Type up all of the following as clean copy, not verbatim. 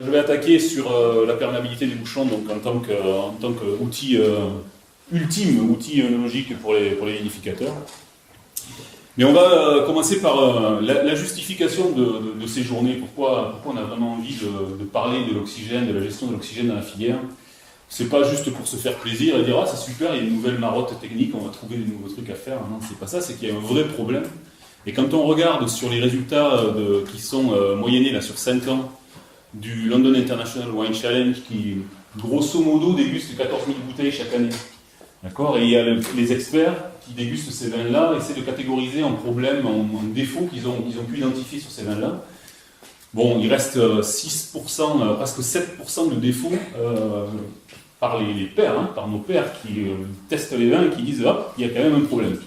Je vais attaquer sur la perméabilité des bouchons donc, en tant qu'outil ultime, outil œnologique pour les vinificateurs. Mais on va commencer par la justification de ces journées. Pourquoi on a vraiment envie de parler de l'oxygène, de la gestion de l'oxygène dans la filière. C'est pas juste pour se faire plaisir et dire « Ah, c'est super, il y a une nouvelle marotte technique, on va trouver des nouveaux trucs à faire. » Non, c'est pas ça, c'est qu'il y a un vrai problème. Et quand on regarde sur les résultats qui sont moyennés là, sur 5 ans du London International Wine Challenge, qui grosso modo déguste 14 000 bouteilles chaque année. D'accord ? Et il y a les experts qui dégustent ces vins-là, essaient de catégoriser en problèmes, en défauts qu'ils ont pu identifier sur ces vins-là. Bon, il reste 6%, presque 7% de défauts par les pairs, hein, par nos pairs qui testent les vins et qui disent « Hop, il y a quand même un problème ».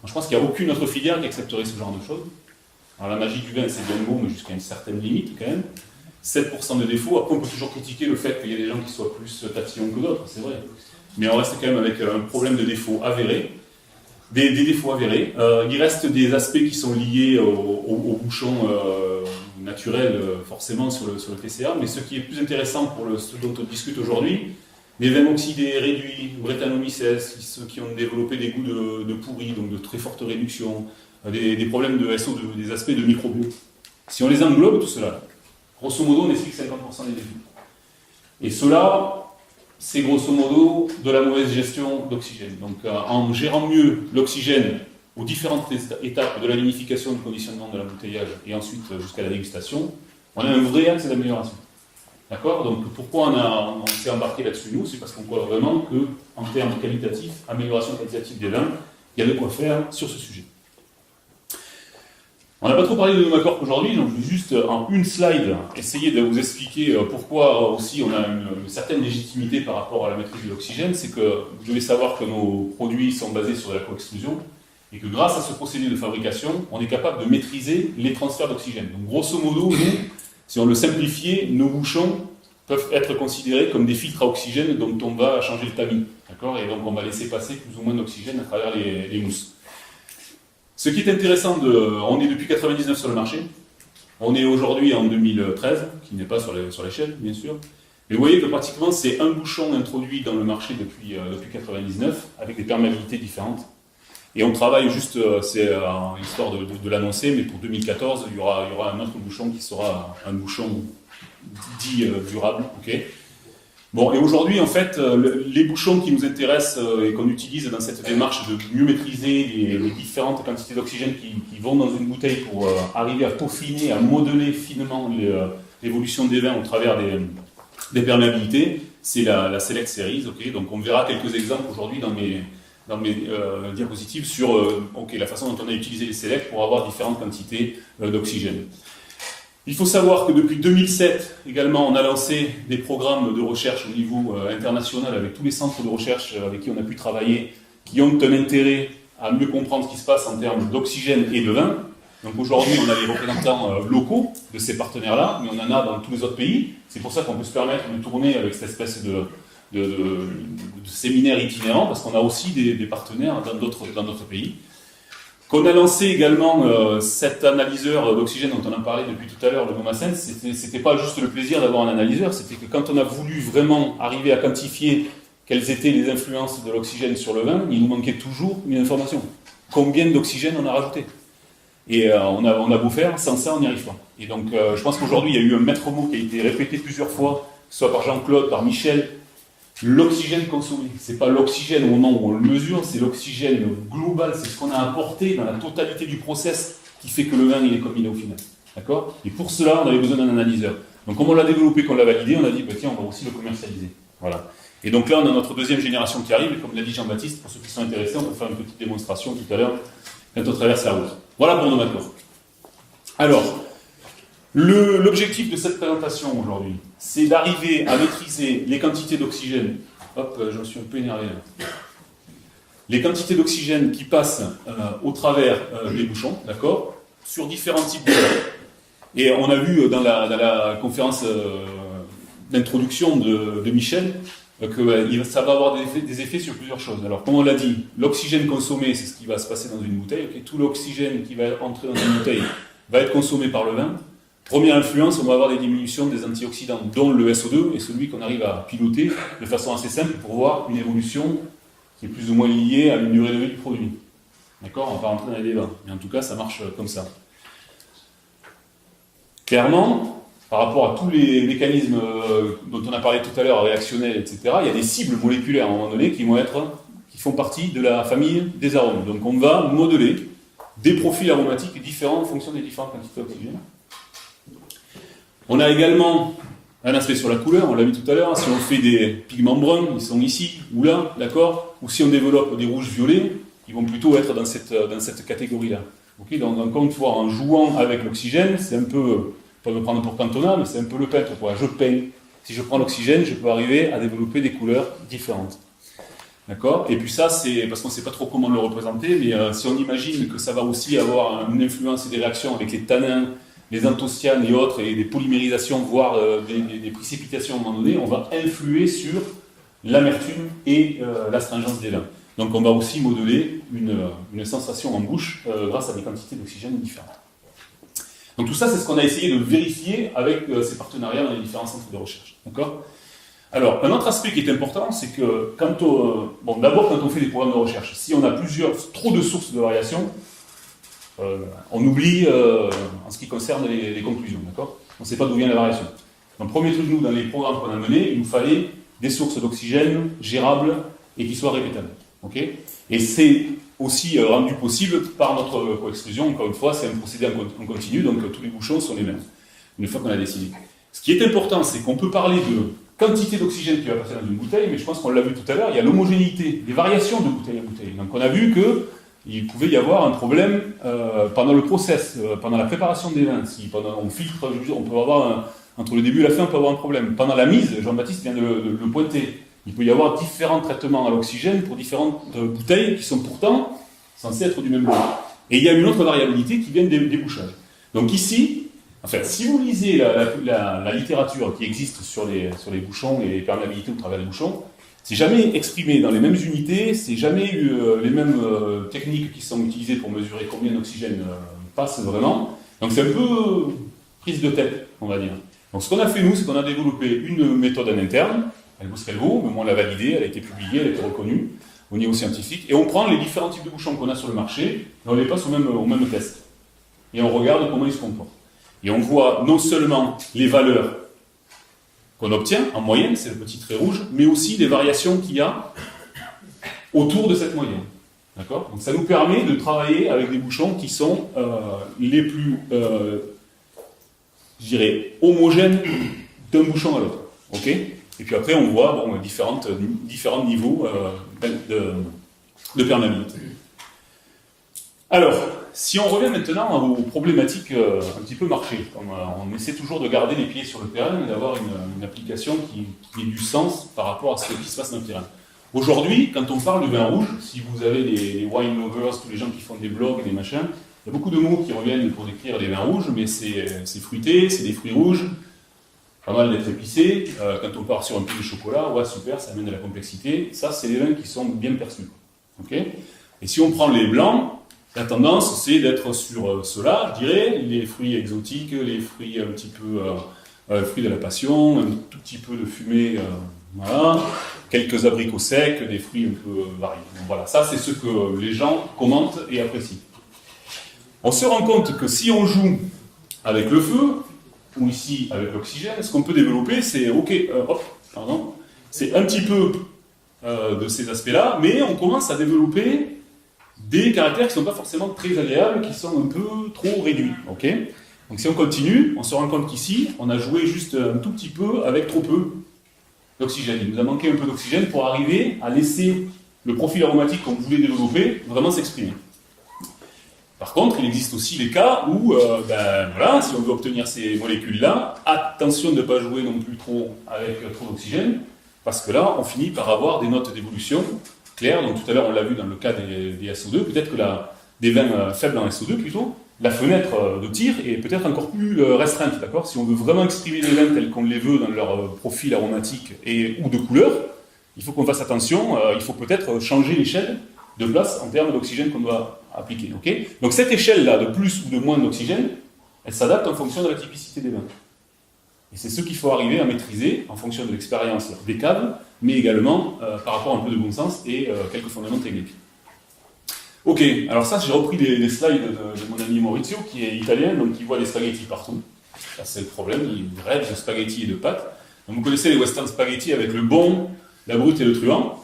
Je pense qu'il n'y a aucune autre filière qui accepterait ce genre de choses. Alors la magie du vin, c'est bien beau, mais jusqu'à une certaine limite quand même. 7% de défauts. Après, on peut toujours critiquer le fait qu'il y ait des gens qui soient plus tatillons que d'autres, c'est vrai. Mais on reste quand même avec un problème de défauts avérés. Des défauts avérés. Il reste des aspects qui sont liés au bouchon naturel, forcément, sur le PCA. Mais ce qui est plus intéressant pour ce dont on discute aujourd'hui, les vins oxydés, réduits, Brettanomyces, ceux qui ont développé des goûts de pourri, donc de très forte réduction, des problèmes de SO, des aspects de microbio. Si on les englobe, tout cela, grosso modo, on explique 50% des défauts. Et cela, c'est grosso modo de la mauvaise gestion d'oxygène. Donc en gérant mieux l'oxygène aux différentes étapes de la vinification, du conditionnement, de l'embouteillage et ensuite jusqu'à la dégustation, on a un vrai axe d'amélioration. D'accord ? Donc pourquoi on s'est embarqué là-dessus nous ? C'est parce qu'on croit vraiment qu'en termes qualitatifs, amélioration qualitative des vins, il y a de quoi faire sur ce sujet. On n'a pas trop parlé de Nomacorp aujourd'hui, donc je vais juste en une slide essayer de vous expliquer pourquoi aussi on a une certaine légitimité par rapport à la maîtrise de l'oxygène. C'est que vous devez savoir que nos produits sont basés sur de la co-exclusion et que grâce à ce procédé de fabrication, on est capable de maîtriser les transferts d'oxygène. Donc grosso modo, nous, si on le simplifiait, nos bouchons peuvent être considérés comme des filtres à oxygène dont on va changer le tamis. D'accord ? Et donc on va laisser passer plus ou moins d'oxygène à travers les mousses. Ce qui est intéressant, on est depuis 1999 sur le marché, on est aujourd'hui en 2013, qui n'est pas sur l'échelle, bien sûr, mais vous voyez que pratiquement c'est un bouchon introduit dans le marché depuis 1999, avec des perméabilités différentes. Et on travaille juste, c'est histoire de l'annoncer, mais pour 2014, il y aura un autre bouchon qui sera un bouchon dit durable. Okay. Bon, et aujourd'hui, en fait, les bouchons qui nous intéressent et qu'on utilise dans cette démarche de mieux maîtriser les différentes quantités d'oxygène qui vont dans une bouteille pour arriver à peaufiner, à modeler finement l'évolution des vins au travers des perméabilités, c'est la Select Series. Okay. Donc on verra quelques exemples aujourd'hui dans mes diapositives sur la façon dont on a utilisé les Select pour avoir différentes quantités d'oxygène. Il faut savoir que depuis 2007, également, on a lancé des programmes de recherche au niveau international avec tous les centres de recherche avec qui on a pu travailler, qui ont un intérêt à mieux comprendre ce qui se passe en termes d'oxygène et de vin. Donc aujourd'hui, on a les représentants locaux de ces partenaires-là, mais on en a dans tous les autres pays. C'est pour ça qu'on peut se permettre de tourner avec cette espèce de séminaire itinérant, parce qu'on a aussi des partenaires dans d'autres pays. Qu'on a lancé également cet analyseur d'oxygène dont on a parlé depuis tout à l'heure, le NomaSense, c'était pas juste le plaisir d'avoir un analyseur, c'était que quand on a voulu vraiment arriver à quantifier quelles étaient les influences de l'oxygène sur le vin, il nous manquait toujours une information. Combien d'oxygène on a rajouté ? Et on a beau faire, sans ça on n'y arrive pas. Et donc je pense qu'aujourd'hui il y a eu un maître mot qui a été répété plusieurs fois, que ce soit par Jean-Claude, par Michel. L'oxygène consommé, c'est pas l'oxygène au moment où on le mesure, c'est l'oxygène global, c'est ce qu'on a apporté dans la totalité du process qui fait que le vin il est comme il est au final. D'accord ? Et pour cela, on avait besoin d'un analyseur. Donc comme on l'a développé, qu'on l'a validé, on a dit tiens, on va aussi le commercialiser. Voilà. Et donc là, on a notre deuxième génération qui arrive, et comme l'a dit Jean-Baptiste, pour ceux qui sont intéressés, on peut faire une petite démonstration tout à l'heure quand on traverse la route. Voilà pour Nomacorp. Alors, l'objectif de cette présentation aujourd'hui, c'est d'arriver à maîtriser les quantités d'oxygène. Hop, je me suis un peu énervé là. Les quantités d'oxygène qui passent au travers des bouchons, d'accord, sur différents types de vins. Et on a vu dans la conférence d'introduction de Michel que ça va avoir des effets sur plusieurs choses. Alors, comme on l'a dit, l'oxygène consommé, c'est ce qui va se passer dans une bouteille. Okay, tout l'oxygène qui va entrer dans une bouteille va être consommé par le vin. Première influence, on va avoir des diminutions des antioxydants, dont le SO2 est celui qu'on arrive à piloter de façon assez simple pour voir une évolution qui est plus ou moins liée à une durée de vie du produit. D'accord? On va pas rentrer dans les débats, mais en tout cas, ça marche comme ça. Clairement, par rapport à tous les mécanismes dont on a parlé tout à l'heure, réactionnels, etc., il y a des cibles moléculaires à un moment donné qui font partie de la famille des arômes. Donc on va modeler des profils aromatiques différents en fonction des différentes quantités d'oxygène. On a également un aspect sur la couleur, on l'a vu tout à l'heure, si on fait des pigments bruns, ils sont ici ou là, d'accord, ou si on développe des rouges violets, ils vont plutôt être dans cette catégorie-là. Okay, donc encore une fois, en jouant avec l'oxygène, c'est un peu, pas me prendre pour Cantona, mais c'est un peu le peintre, quoi. Je peins. Si je prends l'oxygène, je peux arriver à développer des couleurs différentes. D'accord? Et puis ça, c'est parce qu'on ne sait pas trop comment le représenter, mais si on imagine que ça va aussi avoir une influence et des réactions avec les tanins, les anthocyanes et autres, et des polymérisations, voire des précipitations à un moment donné, on va influer sur l'amertume et l'astringence des vins. Donc on va aussi modeler une sensation en bouche grâce à des quantités d'oxygène différentes. Donc tout ça, c'est ce qu'on a essayé de vérifier avec ces partenariats dans les différents centres de recherche. D'accord ? Alors, un autre aspect qui est important, c'est que d'abord quand on fait des programmes de recherche, si on a trop de sources de variation, on oublie en ce qui concerne les conclusions, d'accord? On ne sait pas d'où vient la variation. Donc, premier truc, nous, dans les programmes qu'on a menés, il nous fallait des sources d'oxygène gérables et qui soient répétables. Okay, et c'est aussi rendu possible par notre coexclusion. Encore une fois, c'est un procédé en continu, donc tous les bouchons sont les mêmes, une fois qu'on a décidé. Ce qui est important, c'est qu'on peut parler de quantité d'oxygène qui va passer dans une bouteille, mais je pense qu'on l'a vu tout à l'heure, il y a l'homogénéité, les variations de bouteille à bouteille. Donc on a vu qu'il pouvait y avoir un problème pendant le process, pendant la préparation des vins. Si pendant on filtre, on peut avoir, entre le début et la fin, on peut avoir un problème. Pendant la mise, Jean-Baptiste vient de le pointer. Il peut y avoir différents traitements à l'oxygène pour différentes bouteilles qui sont pourtant censées être du même lot. Et il y a une autre variabilité qui vient des bouchages. Donc ici, en fait, si vous lisez la littérature qui existe sur les bouchons et les perméabilités au travers des bouchons, c'est jamais exprimé dans les mêmes unités, c'est jamais les mêmes techniques qui sont utilisées pour mesurer combien d'oxygène passe vraiment. Donc c'est un peu prise de tête, on va dire. Donc ce qu'on a fait nous, c'est qu'on a développé une méthode en interne. Elle vaut ce qu'elle vaut, mais on l'a validée, elle a été publiée, elle a été reconnue au niveau scientifique. Et on prend les différents types de bouchons qu'on a sur le marché, et on les passe au même test. Et on regarde comment ils se comportent. Et on voit non seulement les valeurs qu'on obtient, en moyenne, c'est le petit trait rouge, mais aussi les variations qu'il y a autour de cette moyenne. D'accord ? Donc ça nous permet de travailler avec des bouchons qui sont les plus, je dirais, homogènes d'un bouchon à l'autre. Ok ? Et puis après, on voit différents niveaux de perméabilité. Alors, si on revient maintenant aux problématiques un petit peu marché, on essaie toujours de garder les pieds sur le terrain et d'avoir une application qui ait du sens par rapport à ce qui se passe dans le terrain. Aujourd'hui, quand on parle de vin rouge, si vous avez les wine lovers, tous les gens qui font des blogs et des machins, il y a beaucoup de mots qui reviennent pour décrire les vins rouges, mais c'est fruité, c'est des fruits rouges, pas mal d'être épicé. Quand on part sur un peu de chocolat, ouais, super, ça amène de la complexité. Ça, c'est les vins qui sont bien perçus. Okay, et si on prend les blancs, la tendance, c'est d'être sur cela, je dirais, les fruits exotiques, les fruits un petit peu, fruits de la passion, un tout petit peu de fumée, voilà, quelques abricots secs, des fruits un peu variés. Donc voilà, ça, c'est ce que les gens commentent et apprécient. On se rend compte que si on joue avec le feu, ou ici avec l'oxygène, ce qu'on peut développer, c'est c'est un petit peu de ces aspects-là, mais on commence à développer des caractères qui ne sont pas forcément très agréables, qui sont un peu trop réduits. Okay, donc si on continue, on se rend compte qu'ici, on a joué juste un tout petit peu avec trop peu d'oxygène. Il nous a manqué un peu d'oxygène pour arriver à laisser le profil aromatique qu'on voulait développer vraiment s'exprimer. Par contre, il existe aussi les cas où, si on veut obtenir ces molécules-là, attention de ne pas jouer non plus trop avec trop d'oxygène, parce que là, on finit par avoir des notes d'évolution claires. Donc tout à l'heure, on l'a vu dans le cas des SO2, peut-être que des vins faibles en SO2 plutôt, la fenêtre de tir est peut-être encore plus restreinte, d'accord ? Si on veut vraiment exprimer les vins tels qu'on les veut dans leur profil aromatique ou de couleur, il faut qu'on fasse attention, il faut peut-être changer l'échelle de place en termes d'oxygène qu'on doit appliquer. Okay, donc cette échelle-là de plus ou de moins d'oxygène, elles s'adaptent en fonction de la typicité des vins. Et c'est ce qu'il faut arriver à maîtriser en fonction de l'expérience des caves, mais également par rapport à un peu de bon sens et quelques fondements techniques. Ok, alors ça, j'ai repris des slides de mon ami Maurizio, qui est italien, donc il voit des spaghettis partout. Ça, c'est le problème, il rêve de spaghettis et de pâtes. Donc, vous connaissez les western spaghettis avec le bon, la brute et le truand.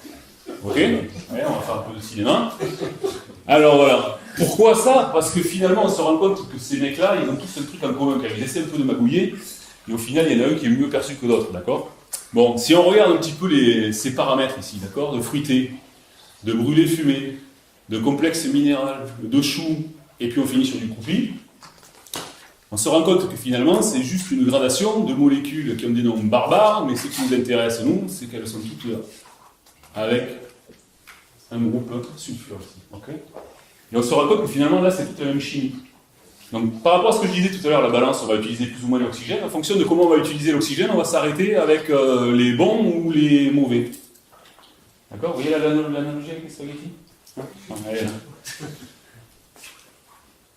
Ok, ouais, on va faire un peu de cinéma. Alors voilà. Pourquoi ça? Parce que finalement, on se rend compte que ces mecs-là, ils ont tous un truc en commun. Ils essaient un peu de magouiller, et au final, il y en a un qui est mieux perçu que d'autres, d'accord? Bon, si on regarde un petit peu ces paramètres ici, d'accord? De fruité, de brûlé fumé, de complexe minéral, de chou, et puis on finit sur du croupi, on se rend compte que finalement, c'est juste une gradation de molécules qui ont des noms barbares, mais ce qui nous intéresse, nous, c'est qu'elles sont toutes là, avec un groupe sulfure ici, ok? Et on se rend compte que finalement, là, c'est toute la même chimie. Donc, par rapport à ce que je disais tout à l'heure, la balance, on va utiliser plus ou moins l'oxygène. En fonction de comment on va utiliser l'oxygène, on va s'arrêter avec les bons ou les mauvais. D'accord? Vous voyez l'analogie avec les spaghettis?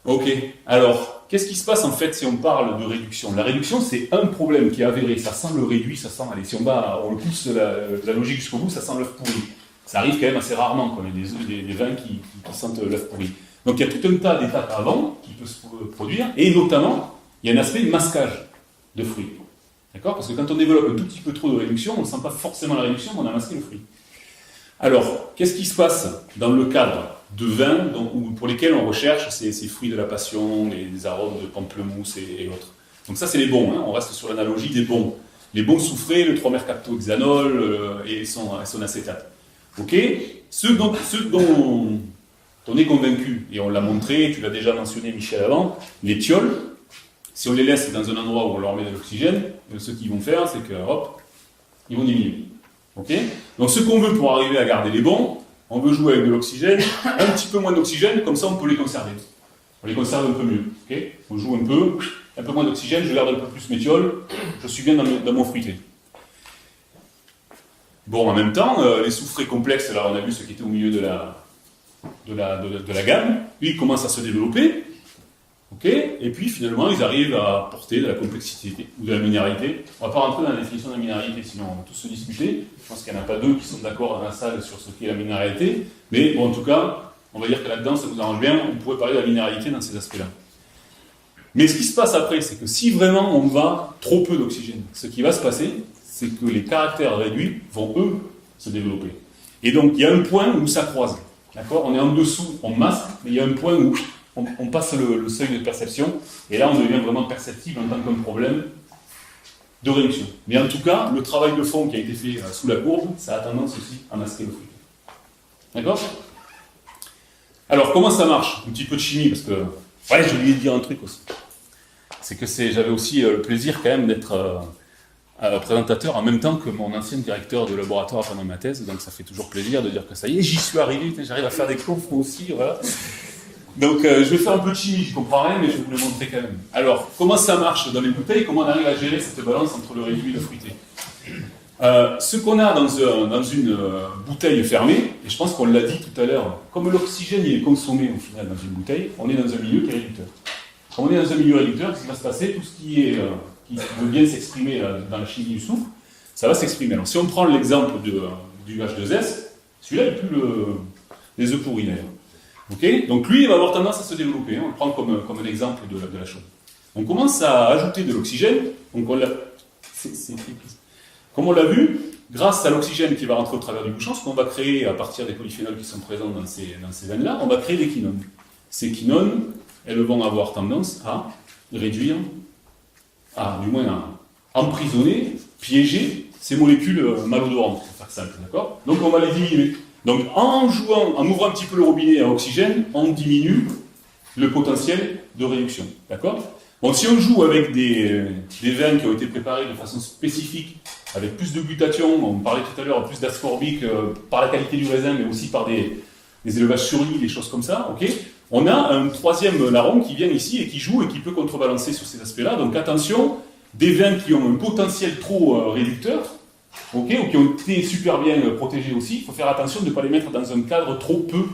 Ok, alors, qu'est-ce qui se passe en fait si on parle de réduction? La réduction, c'est un problème qui est avéré. Ça sent le réduit, ça sent, allez, si on le pousse la logique jusqu'au bout, ça sent l'œuf pourri. Ça arrive quand même assez rarement, qu'on ait des vins qui sentent l'œuf pourri. Donc il y a tout un tas d'étapes avant qui peut se produire, et notamment, il y a un aspect masquage de fruits. D'accord? Parce que quand on développe un tout petit peu trop de réduction, on ne sent pas forcément la réduction, mais on a masqué le fruit. Alors, qu'est-ce qui se passe dans le cadre de vins pour lesquels on recherche ces fruits de la passion, les arômes de pamplemousse et autres? Donc ça, c'est les bons, hein. On reste sur l'analogie des bons. Les bons soufrés, le 3-mercaptohexanol et son acétate. Ok? Ceux dont on est convaincu, et on l'a montré, tu l'as déjà mentionné Michel avant, les thiols, si on les laisse dans un endroit où on leur met de l'oxygène, ce qu'ils vont faire, c'est que, hop, ils vont diminuer. Ok? Donc ce qu'on veut pour arriver à garder les bons, on veut jouer avec de l'oxygène, un petit peu moins d'oxygène, comme ça on peut les conserver. On les conserve un peu mieux. Okay? On joue un peu moins d'oxygène, je garde un peu plus mes thiols, je suis bien dans mon fruité. Bon, en même temps, les soufrés complexes, là on a vu ce qui était au milieu de la gamme, ils commencent à se développer, okay? Et puis finalement ils arrivent à porter de la complexité ou de la minéralité. On ne va pas rentrer dans la définition de la minéralité, sinon on va tous se discuter. Je pense qu'il n'y en a pas deux qui sont d'accord dans la salle sur ce qu'est la minéralité, mais bon, en tout cas, on va dire que là-dedans ça vous arrange bien, on pourrait parler de la minéralité dans ces aspects-là. Mais ce qui se passe après, c'est que si vraiment on va trop peu d'oxygène, ce qui va se passer, c'est que les caractères réduits vont, eux, se développer. Et donc, il y a un point où ça croise. D'accord? On est en dessous, on masque, mais il y a un point où on passe le seuil de perception, et là, on devient vraiment perceptible en tant qu'un problème de réduction. Mais en tout cas, le travail de fond qui a été fait sous la courbe, ça a tendance aussi à masquer le fruit. D'accord? Alors, comment ça marche? Un petit peu de chimie, parce que... Ouais, j'ai oublié de dire un truc aussi. C'est que j'avais aussi le plaisir quand même d'être... présentateur en même temps que mon ancien directeur de laboratoire pendant ma thèse, donc ça fait toujours plaisir de dire que ça y est, j'y suis arrivé, j'arrive à faire des confs moi aussi, voilà. Donc je vais faire un peu de chimie, je comprends rien, mais je vais vous le montrer quand même. Alors, comment ça marche dans les bouteilles, comment on arrive à gérer cette balance entre le réduit et le fruité? Ce qu'on a dans une bouteille fermée, et je pense qu'on l'a dit tout à l'heure, comme l'oxygène est consommé au final dans une bouteille, on est dans un milieu qui est réducteur. Quand on est dans un milieu réducteur, ce qui va se passer, tout ce qui veut bien s'exprimer dans la chimie du soufre, ça va s'exprimer. Alors si on prend l'exemple du H2S, celui-là il pue les œufs pourris d'ailleurs. Okay? Donc lui il va avoir tendance à se développer, on le prend comme un exemple de la chose. On commence à ajouter de l'oxygène, donc comme on l'a vu, grâce à l'oxygène qui va rentrer au travers du bouchon, ce qu'on va créer à partir des polyphénols qui sont présents dans ces veines-là, on va créer des quinones. Ces quinones, elles vont avoir tendance à réduire, du moins à emprisonner, piéger ces molécules malodorantes, pour faire simple, d'accord? Donc on va les diminuer. Donc en ouvrant un petit peu le robinet à oxygène, on diminue le potentiel de réduction, d'accord? Bon, si on joue avec des veines qui ont été préparées de façon spécifique, avec plus de glutathion, on parlait tout à l'heure, plus d'ascorbique par la qualité du raisin, mais aussi par des élevages sur lit, des choses comme ça, ok? On a un troisième larron qui vient ici et qui joue et qui peut contrebalancer sur ces aspects-là. Donc attention, des vins qui ont un potentiel trop réducteur, okay, ou qui ont été super bien protégés aussi, il faut faire attention de ne pas les mettre dans un cadre trop peu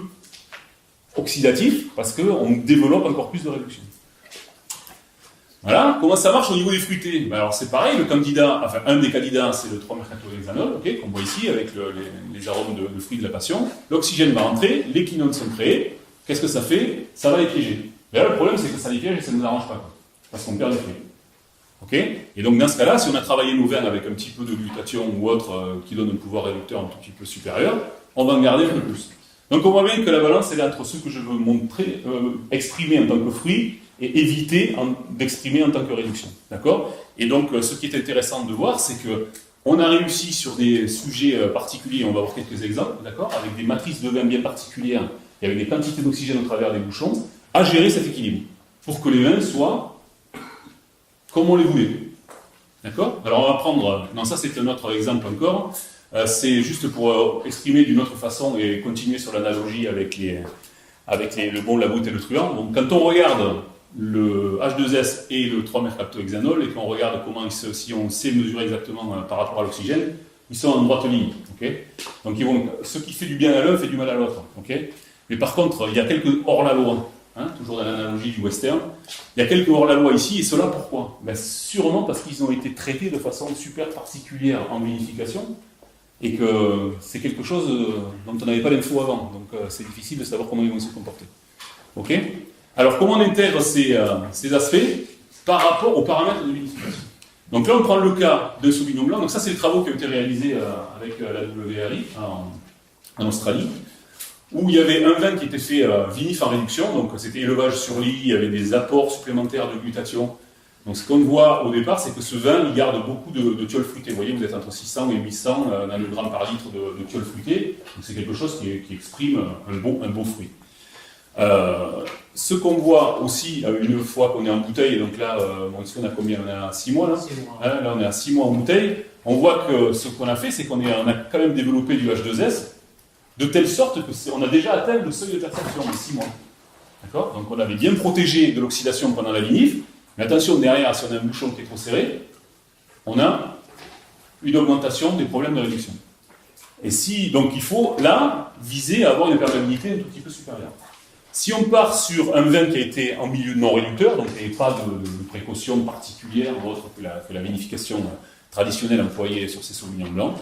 oxydatif, parce qu'on développe encore plus de réduction. Voilà, comment ça marche au niveau des fruités? Ben alors c'est pareil, le candidat, enfin un des candidats c'est le 3-mercaptohexanol, ok, qu'on voit ici avec les arômes de fruits de la passion. L'oxygène va entrer, les quinones sont créés. Qu'est-ce que ça fait? Ça va les piéger. Mais là le problème c'est que ça les piège et ça ne nous arrange pas, quoi, parce qu'on perd les fruits. Ok? Et donc dans ce cas-là, si on a travaillé nos vins avec un petit peu de glutathion ou autre qui donne un pouvoir réducteur un tout petit peu supérieur, on va en garder un peu plus. Donc on voit bien que la balance elle est entre ce que je veux montrer, exprimer en tant que fruit et éviter d'exprimer en tant que réduction. D'accord? Et donc ce qui est intéressant de voir, c'est que on a réussi sur des sujets particuliers, on va voir quelques exemples, d'accord, avec des matrices de vin bien particulières et avec des quantités d'oxygène au travers des bouchons, à gérer cet équilibre pour que les vins soient comme on les voulait. D'accord? Alors on va prendre, non ça c'est un autre exemple encore, c'est juste pour exprimer d'une autre façon et continuer sur l'analogie avec le bon, la goutte et le truand. Donc quand on regarde le H2S et le 3-mercaptohexanol et qu'on regarde comment si on sait mesurer exactement par rapport à l'oxygène, ils sont en droite ligne. Okay, donc ce qui fait du bien à l'un fait du mal à l'autre. Okay, mais par contre, il y a quelques hors-la-loi. Hein, toujours dans l'analogie du western, il y a quelques hors-la-loi ici, et cela pourquoi? Ben, sûrement parce qu'ils ont été traités de façon super particulière en vinification, et que c'est quelque chose dont on n'avait pas d'infos avant, donc c'est difficile de savoir comment ils vont se comporter. Ok? Alors comment on intègre ces aspects par rapport aux paramètres de vinification? Donc là on prend le cas d'un Sauvignon blanc, donc ça c'est les travaux qui ont été réalisés avec la WRI en Australie, où il y avait un vin qui était fait vinif en réduction, donc c'était élevage sur lit, il y avait des apports supplémentaires de glutathion. Donc ce qu'on voit au départ, c'est que ce vin, il garde beaucoup de thiols fruités. Vous voyez, vous êtes entre 600 et 800 nanogrammes par litre de thiols fruités, donc c'est quelque chose qui exprime un beau fruit. Ce qu'on voit aussi, une fois qu'on est en bouteille, donc là, ici on a combien? On a 6 mois là, 6 mois. Hein, là on est à 6 mois en bouteille, on voit que ce qu'on a fait, c'est qu'on a quand même développé du H2S, de telle sorte qu'on a déjà atteint le seuil de perception de 6 mois. D'accord? Donc on avait bien protégé de l'oxydation pendant la vinif, mais attention, derrière, si on a un bouchon qui est trop serré, on a une augmentation des problèmes de réduction. Et donc il faut, là, viser à avoir une perméabilité un tout petit peu supérieure. Si on part sur un vin qui a été en milieu non réducteur, donc il n'y a pas de précaution particulière autre que la vinification traditionnelle employée sur ces sauvignons blancs,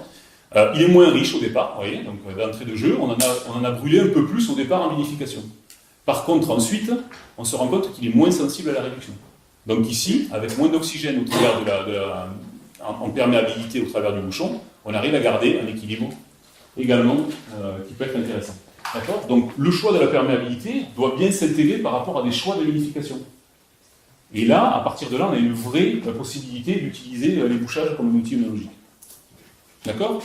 il est moins riche au départ, vous voyez, donc d'entrée de jeu, on en a brûlé un peu plus au départ en vinification. Par contre, ensuite, on se rend compte qu'il est moins sensible à la réduction. Donc ici, avec moins d'oxygène au travers en perméabilité au travers du bouchon, on arrive à garder un équilibre également qui peut être intéressant. D'accord? Donc le choix de la perméabilité doit bien s'intégrer par rapport à des choix de vinification. Et là, à partir de là, on a une vraie possibilité d'utiliser les bouchages comme un outil œnologique. D'accord?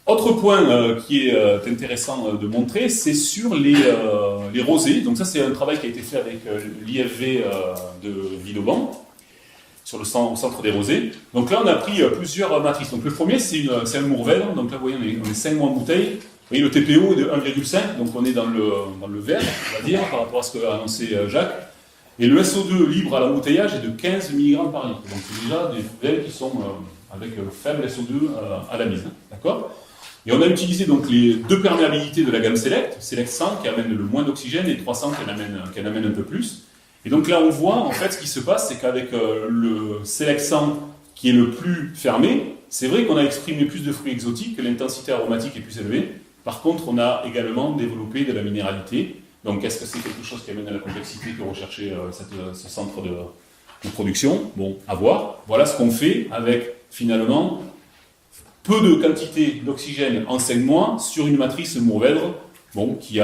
Autre point qui est intéressant de montrer, c'est sur les rosés. Donc ça, c'est un travail qui a été fait avec l'IFV de Villeauban, sur le centre des rosés. Donc là, on a pris plusieurs matrices. Donc le premier, c'est un Mourvèdre. Donc là, vous voyez, on est 5 mois en bouteille. Vous voyez, le TPO est de 1,5, donc on est dans le vert, on va dire, par rapport à ce qu'a annoncé Jacques. Et le SO2 libre à l'embouteillage est de 15 mg par litre. Donc c'est déjà des vins qui sont avec faible SO2 à la mise. D'accord? Et on a utilisé donc les deux perméabilités de la gamme Select 100 qui amène le moins d'oxygène et 300 qui en amène un peu plus. Et donc là on voit en fait ce qui se passe, c'est qu'avec le Select 100 qui est le plus fermé, c'est vrai qu'on a exprimé plus de fruits exotiques, que l'intensité aromatique est plus élevée. Par contre, on a également développé de la minéralité. Donc est-ce que c'est quelque chose qui amène à la complexité que recherchait ce centre de production? Bon, à voir. Voilà ce qu'on fait avec finalement peu de quantité d'oxygène en 5 mois sur une matrice Mourvèdre qui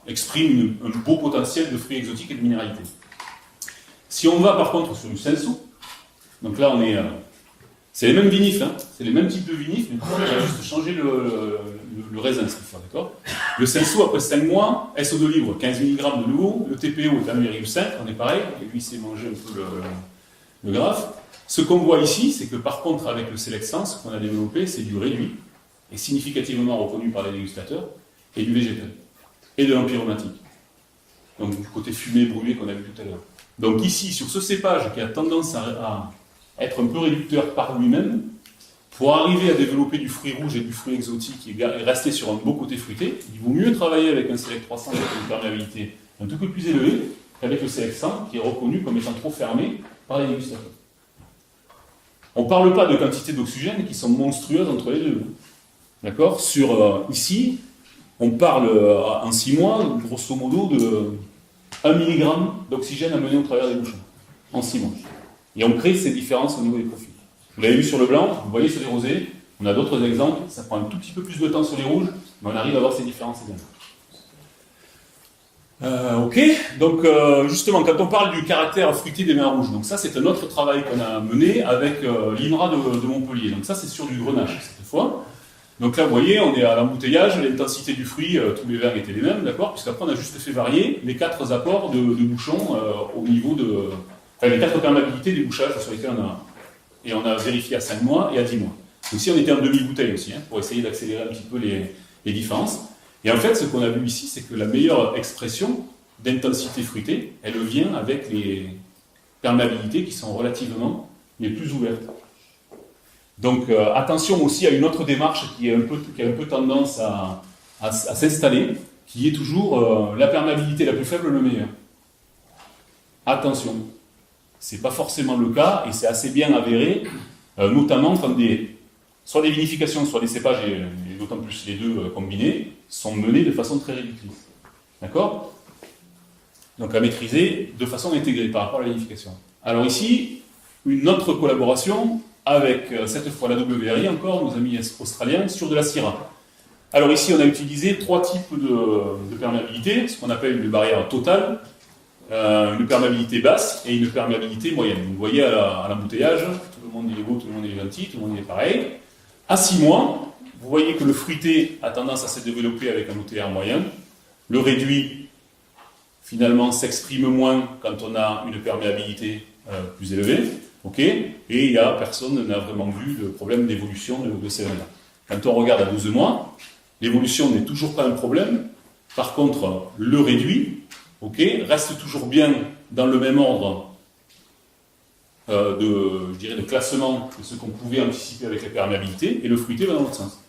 exprime un beau potentiel de fruits exotiques et de minéralité. Si on va par contre sur du Cinsault, donc là c'est les mêmes vinifs, hein, c'est les mêmes types de vinifs, mais on va juste changer le raisin cette fois, d'accord? Le Cinsault après 5 mois, SO2 libre 15 mg de nouveau, le TPO est à 1,5, on est pareil, et lui s'est mangé un peu le graphe. Ce qu'on voit ici, c'est que par contre, avec le Select 100, ce qu'on a développé, c'est du réduit, et significativement reconnu par les dégustateurs, et du végétal, et de l'empyromatique. Donc du côté fumé, brûlé qu'on a vu tout à l'heure. Donc ici, sur ce cépage qui a tendance à être un peu réducteur par lui-même, pour arriver à développer du fruit rouge et du fruit exotique et rester sur un beau côté fruité, il vaut mieux travailler avec un Select 300 avec une perméabilité un tout peu plus élevée qu'avec le Select 100 qui est reconnu comme étant trop fermé par les dégustateurs. On ne parle pas de quantités d'oxygène qui sont monstrueuses entre les deux. D'accord? Ici, on parle en 6 mois, grosso modo, de 1 mg d'oxygène amené au travers des bouchons. En 6 mois. Et on crée ces différences au niveau des profils. Vous l'avez vu sur le blanc, vous voyez sur les rosés. On a d'autres exemples, ça prend un tout petit peu plus de temps sur les rouges, mais on arrive à voir ces différences également. Ok, donc justement, quand on parle du caractère fruité des vins rouges, donc ça c'est un autre travail qu'on a mené avec l'INRA de Montpellier. Donc ça c'est sur du grenache cette fois. Donc là vous voyez, on est à l'embouteillage, l'intensité du fruit, tous les vins étaient les mêmes, d'accord? Puisqu'après on a juste fait varier les 4 apports de bouchons au niveau de... Enfin les 4 perméabilités des bouchages sur lesquels on a... Et on a vérifié à 5 mois et à 10 mois. Donc si on était en demi-bouteille aussi, pour essayer d'accélérer un petit peu les différences. Et en fait, ce qu'on a vu ici, c'est que la meilleure expression d'intensité fruitée, elle vient avec les perméabilités qui sont relativement les plus ouvertes. Donc attention aussi à une autre démarche qui a un peu tendance à s'installer, qui est toujours la perméabilité la plus faible, le meilleur. Attention, c'est pas forcément le cas, et c'est assez bien avéré, notamment quand soit des vinifications, soit des cépages, et d'autant plus les deux combinés, sont menés de façon très réductrice. D'accord? Donc à maîtriser de façon intégrée par rapport à la vinification. Alors ici, une autre collaboration avec, cette fois la WRI encore, nos amis australiens, sur de la Syrah. Alors ici, on a utilisé 3 types de perméabilité, ce qu'on appelle une barrière totale, une perméabilité basse et une perméabilité moyenne. Vous voyez à l'embouteillage, tout le monde est beau, tout le monde est gentil, tout le monde est pareil. À 6 mois, vous voyez que le fruité a tendance à se développer avec un OTR moyen. Le réduit, finalement, s'exprime moins quand on a une perméabilité plus élevée. Okay, et personne n'a vraiment vu de problème d'évolution de ces vins-là. Quand on regarde à 12 mois, l'évolution n'est toujours pas un problème. Par contre, le réduit reste toujours bien dans le même ordre de classement que ce qu'on pouvait anticiper avec la perméabilité, et le fruité va dans l'autre sens.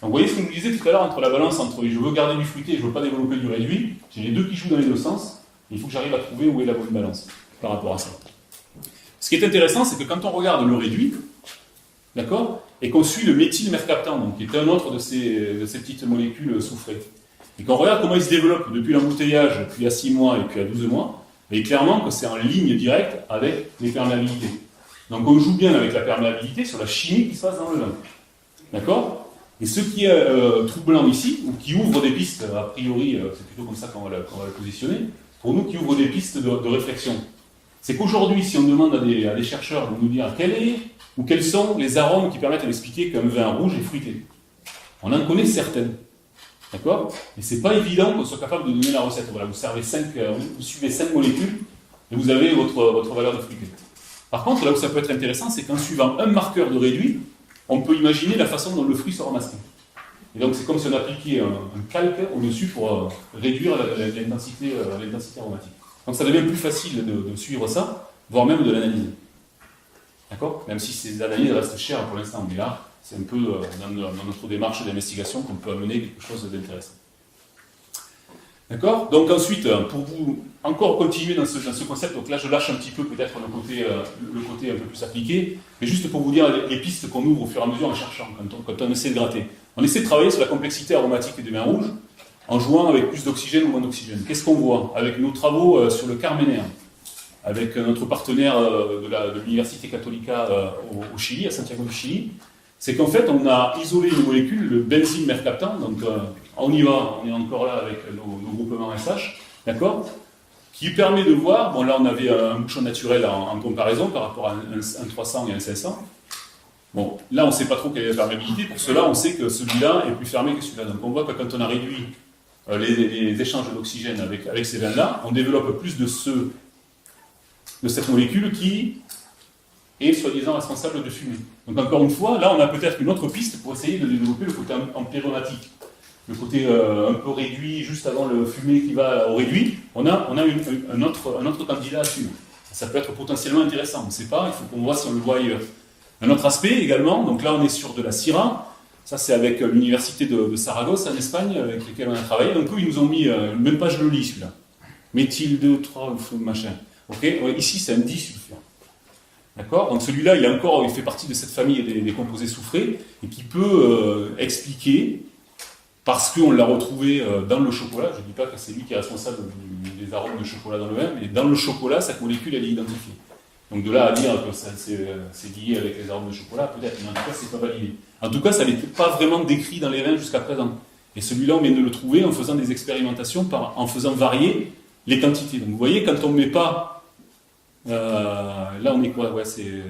Donc vous voyez ce que je vous disais tout à l'heure entre la balance entre je veux garder du fruité et je ne veux pas développer du réduit, j'ai les deux qui jouent dans les deux sens, et il faut que j'arrive à trouver où est la bonne balance par rapport à ça. Ce qui est intéressant, c'est que quand on regarde le réduit, d'accord, et qu'on suit le méthylmercaptan, donc qui est un autre de ces petites molécules soufrées, et qu'on regarde comment il se développe depuis l'embouteillage, puis à 6 mois et puis à 12 mois, et clairement que c'est en ligne directe avec les perméabilités. Donc on joue bien avec la perméabilité sur la chimie qui se passe dans le vin. D'accord? Et ce qui est troublant ici, ou qui ouvre des pistes, a priori, c'est plutôt comme ça qu'on va la positionner, pour nous qui ouvre des pistes de réflexion, c'est qu'aujourd'hui, si on demande à des chercheurs de nous dire quels sont les arômes qui permettent d'expliquer qu'un vin rouge est fruité, on en connaît certaines. D'accord? Et c'est pas évident qu'on soit capable de donner la recette. Voilà, vous suivez 5 molécules et vous avez votre valeur de fruité. Par contre, là où ça peut être intéressant, c'est qu'en suivant un marqueur de réduit, on peut imaginer la façon dont le fruit sera masqué. Et donc c'est comme si on appliquait un calque au-dessus pour réduire l'intensité aromatique. Donc ça devient plus facile de suivre ça, voire même de l'analyser. D'accord? Même si ces analyses restent chères pour l'instant, mais là, c'est un peu dans notre démarche d'investigation qu'on peut amener quelque chose d'intéressant. D'accord? Donc ensuite, pour vous encore continuer dans ce concept, donc là je lâche un petit peu peut-être le côté un peu plus appliqué, mais juste pour vous dire les pistes qu'on ouvre au fur et à mesure en cherchant, quand on essaie de gratter. On essaie de travailler sur la complexité aromatique des vins rouges, en jouant avec plus d'oxygène ou moins d'oxygène. Qu'est-ce qu'on voit? Avec nos travaux sur le Carméner, avec notre partenaire de l'Université Católica au Chili, à Santiago du Chili, c'est qu'en fait, on a isolé une molécule, le benzylmercaptan, donc on y va, on est encore là avec nos groupements SH, d'accord, qui permet de voir, bon là on avait un bouchon naturel en comparaison par rapport à un 300 et un 500, bon, là on ne sait pas trop quelle est la perméabilité, pour cela on sait que celui-là est plus fermé que celui-là, donc on voit que quand on a réduit les échanges d'oxygène avec ces vins-là, on développe plus de cette molécule qui est soi-disant responsable de fumée. Donc encore une fois, là on a peut-être une autre piste pour essayer de développer le côté empyromatique, le côté un peu réduit, juste avant le fumé qui va au réduit, on a un autre candidat à suivre. Ça peut être potentiellement intéressant, on ne sait pas, il faut qu'on voit si on le voit ailleurs. Un autre aspect également, donc là on est sur de la Syrah. Ça, c'est avec l'université de Saragosse, en Espagne, avec lesquels on a travaillé. Donc, eux, ils nous ont mis, même pas je le lis, celui-là. Méthyl 2, 3, machin. Ok, ouais, ici, c'est un disulfure. D'accord? Donc celui-là, il fait partie de cette famille des composés soufrés et qui peut expliquer, parce qu'on l'a retrouvé dans le chocolat, je ne dis pas que c'est lui qui est responsable des arômes de chocolat dans le vin, mais dans le chocolat, cette molécule, elle est identifiée. Donc de là à dire que c'est lié avec les arômes de chocolat, peut-être, mais en tout cas, c'est pas validé. En tout cas, ça n'était pas vraiment décrit dans les vins jusqu'à présent. Et celui-là, on vient de le trouver en faisant des expérimentations, en faisant varier les quantités. Donc vous voyez, quand on ne met pas... là, on est quoi? Ouais,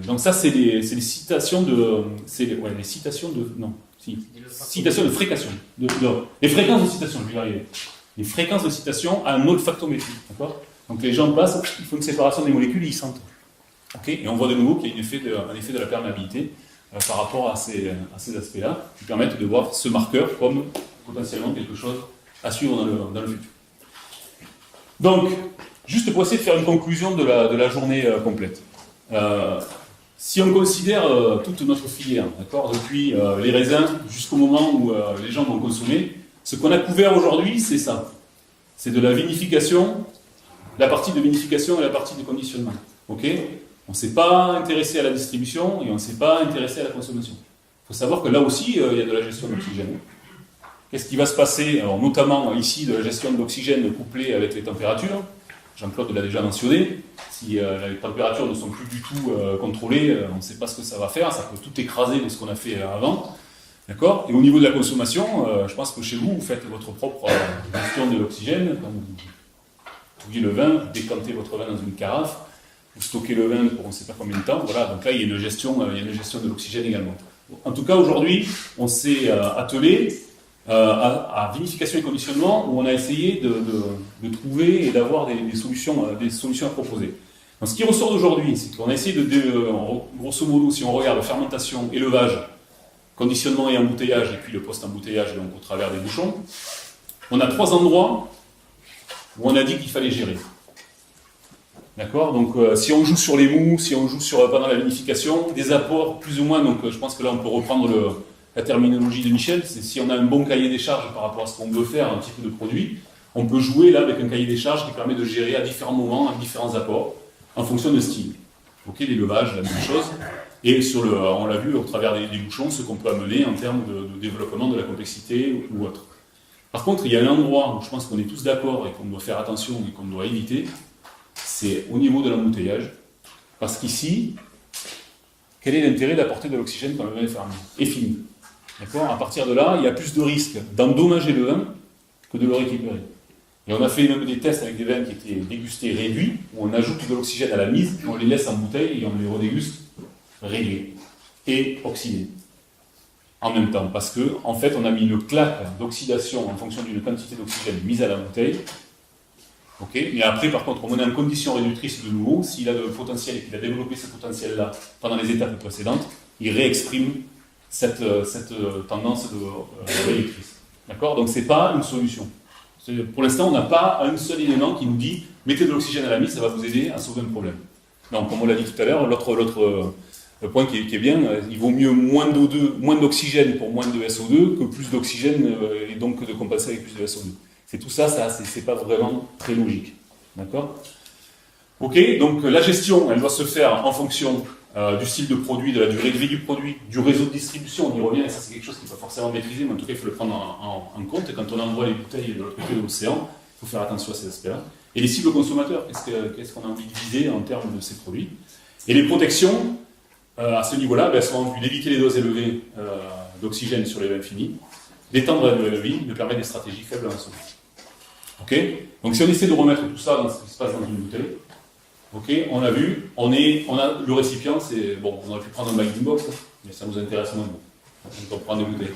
donc ça, c'est les citations de... les citations de... Non, si. Citations de fréquentation. Les fréquences de citation, je vais y arriver. Les fréquences de citation à un olfactométrie. D'accord? Donc les gens passent, il faut une séparation des molécules et ils sentent. Okay, et on voit de nouveau qu'il y a un effet de la perméabilité par rapport à ces aspects-là, qui permettent de voir ce marqueur comme potentiellement quelque chose à suivre dans le futur. Donc, juste pour essayer de faire une conclusion de la journée complète. Si on considère toute notre filière, d'accord, depuis les raisins jusqu'au moment où les gens vont consommer, ce qu'on a couvert aujourd'hui, c'est ça. C'est de la vinification, la partie de vinification et la partie de conditionnement. Okay, on ne s'est pas intéressé à la distribution et on ne s'est pas intéressé à la consommation. Il faut savoir que là aussi, il y a de la gestion d'oxygène. Qu'est-ce qui va se passer? Alors, notamment ici, de la gestion de l'oxygène couplée avec les températures. Jean-Claude l'a déjà mentionné. Si les températures ne sont plus du tout contrôlées, on ne sait pas ce que ça va faire. Ça peut tout écraser de ce qu'on a fait avant. D'accord? Et au niveau de la consommation, je pense que chez vous, vous faites votre propre gestion de l'oxygène. Quand vous touillez le vin, vous décantez votre vin dans une carafe. Vous stockez le vin pour on ne sait pas combien de temps, voilà, donc là il y a une gestion de l'oxygène également. En tout cas aujourd'hui, on s'est attelé à vinification et conditionnement où on a essayé de trouver et d'avoir des solutions à proposer. Donc, ce qui ressort d'aujourd'hui, c'est qu'on a essayé grosso modo, si on regarde fermentation, élevage, conditionnement et embouteillage, et puis le post-embouteillage, donc au travers des bouchons, on a 3 endroits où on a dit qu'il fallait gérer. D'accord? Donc, si on joue sur les mous, si on joue pendant la vinification, des apports plus ou moins, donc je pense que là on peut reprendre la terminologie de Michel, c'est si on a un bon cahier des charges par rapport à ce qu'on veut faire, un type de produit, on peut jouer là avec un cahier des charges qui permet de gérer à différents moments, à différents apports, en fonction de style. Ok, l'élevage, la même chose. Et on l'a vu au travers des bouchons, ce qu'on peut amener en termes de développement de la complexité ou autre. Par contre, il y a un endroit où je pense qu'on est tous d'accord et qu'on doit faire attention et qu'on doit éviter, c'est au niveau de l'embouteillage. Parce qu'ici, quel est l'intérêt d'apporter de l'oxygène quand le vin est fermé et fini? D'accord? À partir de là, il y a plus de risques d'endommager le vin que de le récupérer. Et on a fait même des tests avec des vins qui étaient dégustés réduits, où on ajoute de l'oxygène à la mise, on les laisse en bouteille et on les redéguste réduits et oxydés. En même temps, parce que en fait, on a mis une claque d'oxydation en fonction d'une quantité d'oxygène mise à la bouteille. Okay. Mais après, par contre, on est en condition réductrice de nouveau. S'il a le potentiel et qu'il a développé ce potentiel-là pendant les étapes précédentes, il réexprime cette tendance de réductrice. D'accord? Donc, ce n'est pas une solution. Pour l'instant, on n'a pas un seul élément qui nous dit mettez de l'oxygène à la mise, ça va vous aider à sauver un problème. Donc, comme on l'a dit tout à l'heure, l'autre point qui est bien, il vaut mieux moins d'oxygène pour moins de SO2 que plus d'oxygène et donc de compenser avec plus de SO2. C'est tout ça, c'est pas vraiment très logique. D'accord? Ok, donc la gestion, elle doit se faire en fonction du style de produit, de la durée de vie du produit, du réseau de distribution, on y revient, et ça c'est quelque chose qu'il faut forcément maîtriser, mais en tout cas il faut le prendre en compte, et quand on envoie les bouteilles de l'autre côté de l'océan, il faut faire attention à ces aspects-là. Et les cibles consommateurs, qu'est-ce qu'on a envie de viser en termes de ces produits? Et les protections, à ce niveau-là, elles sont en vue d'éviter les doses élevées d'oxygène sur les vins finis, d'étendre la durée de vie, de permettre des stratégies faibles en insolence. Ok? Donc si on essaie de remettre tout ça dans ce qui se passe dans une bouteille, ok, on a vu, on a le récipient, c'est bon, on aurait pu prendre un bag box, mais ça nous intéresse moins. On peut prendre des bouteilles.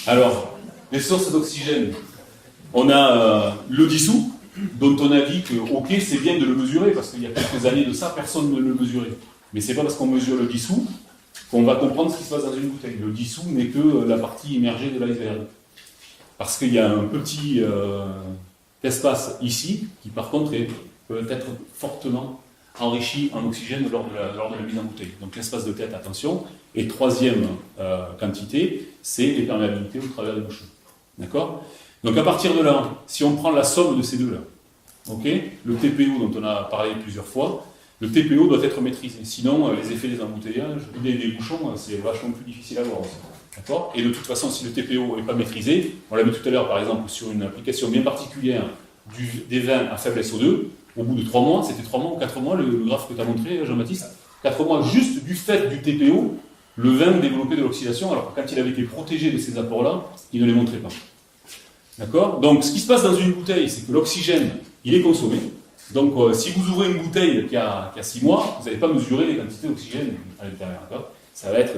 Alors, les sources d'oxygène, on a le dissous, dont on a dit que ok, c'est bien de le mesurer, parce qu'il y a quelques années de ça, personne ne le mesurait. Mais c'est pas parce qu'on mesure le dissous qu'on va comprendre ce qui se passe dans une bouteille. Le dissous n'est que la partie immergée de l'iceberg. Parce qu'il y a un petit espace ici, qui par contre peut être fortement enrichi en oxygène lors de la mise en bouteille. Donc l'espace de tête, attention. Et troisième quantité, c'est les perméabilités au travers des bouchons. D'accord? Donc à partir de là, si on prend la somme de ces deux-là, okay, le TPO dont on a parlé plusieurs fois, Le TPO doit être maîtrisé, sinon les effets des embouteillages, des bouchons, c'est vachement plus difficile à voir aussi. D'accord ? Et de toute façon, si le TPO n'est pas maîtrisé, on l'a vu tout à l'heure par exemple sur une application bien particulière des vins à faible SO2, au bout de 3 mois, c'était 3 mois ou 4 mois, le graphe que tu as montré, Jean-Baptiste, 4 mois juste du fait du TPO, le vin développait de l'oxydation, alors que quand il avait été protégé de ces apports-là, il ne les montrait pas. D'accord ? Donc ce qui se passe dans une bouteille, c'est que l'oxygène, il est consommé. Donc, si vous ouvrez une bouteille qui a 6 mois, vous n'allez pas mesurer les quantités d'oxygène à l'intérieur. Ça va être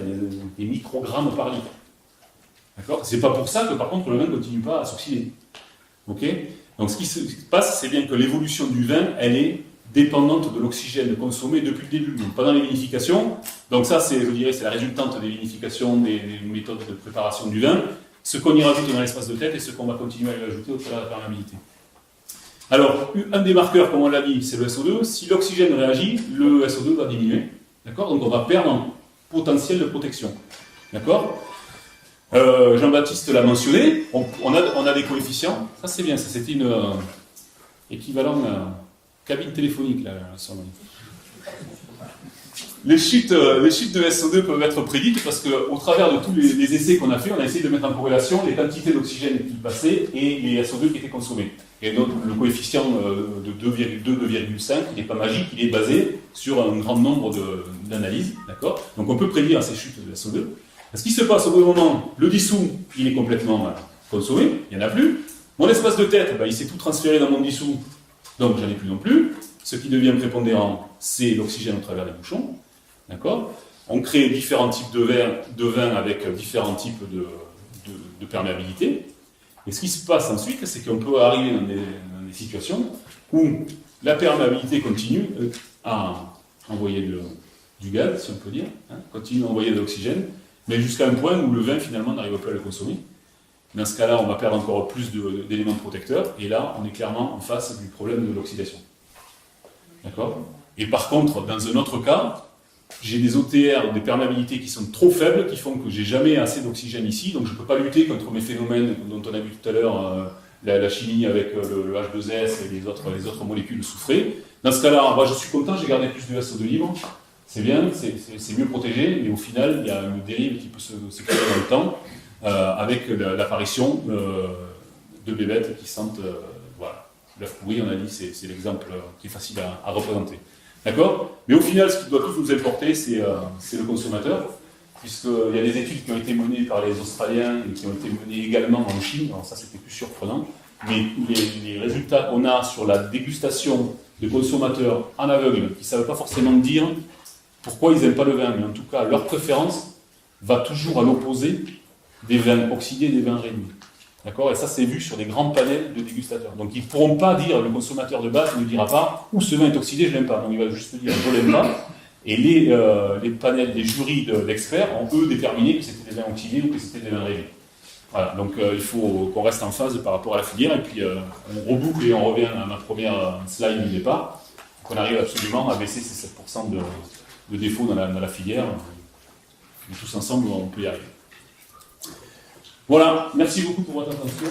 des microgrammes par litre. D'accord ? C'est pas pour ça que, par contre, le vin ne continue pas à s'oxyder. Ok ? Donc, ce qui se passe, c'est bien que l'évolution du vin, elle est dépendante de l'oxygène consommé depuis le début. Donc, pendant les vinifications, donc ça, je dirais, c'est la résultante des vinifications, des méthodes de préparation du vin, ce qu'on y rajoute dans l'espace de tête et ce qu'on va continuer à y ajouter au travers de la perméabilité. Alors, un des marqueurs, comme on l'a dit, c'est le SO2. Si l'oxygène réagit, le SO2 va diminuer. D'accord ? Donc on va perdre un potentiel de protection. D'accord ? Jean-Baptiste l'a mentionné, on a des coefficients. Ça c'est bien, ça c'était une équivalent cabine téléphonique, là, Les chutes de SO2 peuvent être prédites parce qu'au travers de tous les essais qu'on a fait, on a essayé de mettre en corrélation les quantités d'oxygène qui passaient et les SO2 qui étaient consommés. Et donc le coefficient de 2,2, 2,5, il n'est pas magique, il est basé sur un grand nombre d'analyses. D'accord ? Donc on peut prédire ces chutes de SO2. Ce qui se passe au bout d'un moment, le dissous, il est complètement consommé, il n'y en a plus. Mon espace de tête, il s'est tout transféré dans mon dissous, donc j'en ai plus non plus. Ce qui devient prépondérant, c'est l'oxygène au travers des bouchons. D'accord ? On crée différents types de vins avec différents types de perméabilité. Et ce qui se passe ensuite, c'est qu'on peut arriver dans des situations où la perméabilité continue à envoyer du gaz, si on peut dire, continue à envoyer de l'oxygène, mais jusqu'à un point où le vin finalement n'arrive pas à le consommer. Dans ce cas-là, on va perdre encore plus d'éléments protecteurs, et là, on est clairement en face du problème de l'oxydation. D'accord ? Et par contre, dans un autre cas, j'ai des OTR, des perméabilités qui sont trop faibles, qui font que j'ai jamais assez d'oxygène ici, donc je ne peux pas lutter contre mes phénomènes dont on a vu tout à l'heure, la chimie avec le H2S et les autres molécules soufrées. Dans ce cas-là, je suis content, j'ai gardé plus de SO2 libre, c'est bien, c'est mieux protégé, mais au final, il y a une dérive qui peut se créer dans le temps, avec l'apparition de bébêtes qui sentent, l'œuf pourri, on a dit, c'est l'exemple qui est facile à représenter. D'accord ? Mais au final, ce qui doit tous nous importer, c'est le consommateur, puisqu'il y a des études qui ont été menées par les Australiens et qui ont été menées également en Chine, alors ça c'était plus surprenant, mais les résultats qu'on a sur la dégustation de consommateurs en aveugle, qui ne savent pas forcément dire pourquoi ils n'aiment pas le vin, mais en tout cas leur préférence va toujours à l'opposé des vins oxydés et des vins réduits. D'accord ? Et ça, c'est vu sur des grands panels de dégustateurs. Donc, ils ne pourront pas dire, le consommateur de base ne dira pas « ou ce vin est oxydé, je ne l'aime pas ». Donc, il va juste dire « je ne l'aime pas ». Et les panels, les jurys d'experts ont, eux, déterminé que c'était des vins oxydés ou que c'était des vins réduits. Voilà, donc il faut qu'on reste en phase par rapport à la filière. Et puis, on reboucle et on revient à ma première slide du départ. Qu'on arrive absolument à baisser ces 7% de défauts dans la filière. Et tous ensemble, on peut y arriver. Voilà, merci beaucoup pour votre attention.